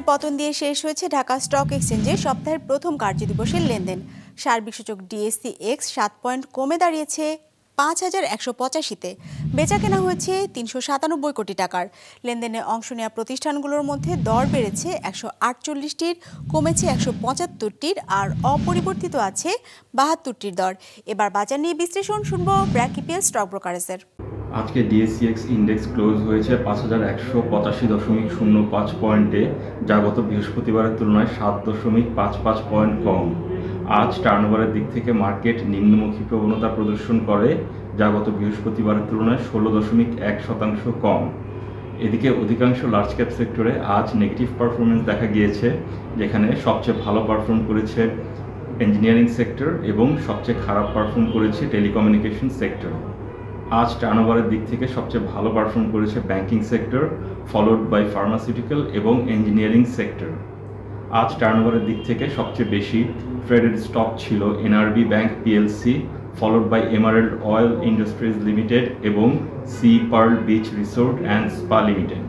পতন দিয়ে শেষ হয়েছে ঢাকা স্টক এক্সচেঞ্জে সপ্তাহের প্রথম কার্যদিবসের লেনদেন। সার্বিক সূচক ডিএসসি এক্স 7 পয়েন্ট কমে দাঁড়িয়েছে ৫,১৮৫তে। বেচা কেনা হয়েছে ৩৯৭ কোটি টাকার। লেনদেনে অংশ নেওয়া প্রতিষ্ঠানগুলোর মধ্যে দর বেড়েছে ১৪৮টির, কমেছে ১৭৫টির, আর অপরিবর্তিত আছে ৭২টির দর। এবার বাজার নিয়ে বিশ্লেষণ শুনবো ব্র্যাক ইপিএল স্টক ব্রোকারেজের। আজকে ডিএসসিএক্স ইন্ডেক্স ক্লোজ হয়েছে ৫,১৮৫.০৫ পয়েন্টে, যা গত বৃহস্পতিবারের তুলনায় ৭.৫৫ পয়েন্ট কম। আজ টার্নওভারের দিক থেকে মার্কেট নিম্নমুখী প্রবণতা প্রদর্শন করে, যা গত বৃহস্পতিবারের তুলনায় ১৬.১% কম। এদিকে অধিকাংশ লার্জ ক্যাপ সেক্টরে আজ নেগেটিভ পারফরমেন্স দেখা গিয়েছে, যেখানে সবচেয়ে ভালো পারফর্ম করেছে ইঞ্জিনিয়ারিং সেক্টর এবং সবচেয়ে খারাপ পারফর্ম করেছে টেলিকমিউনিকেশন সেক্টর। আজ টার্নওভারের দিক থেকে সবচেয়ে ভালো পারফর্ম করেছে banking sector, followed by pharmaceutical এবং ইঞ্জিনিয়ারিং সেক্টর। আজ টার্নওভারের দিক থেকে সবচেয়ে বেশি ট্রেডেড স্টক ছিল NRB Bank PLC, followed by Emerald Oil Industries Limited এবং Sea Pearl Beach Resort and Spa limited.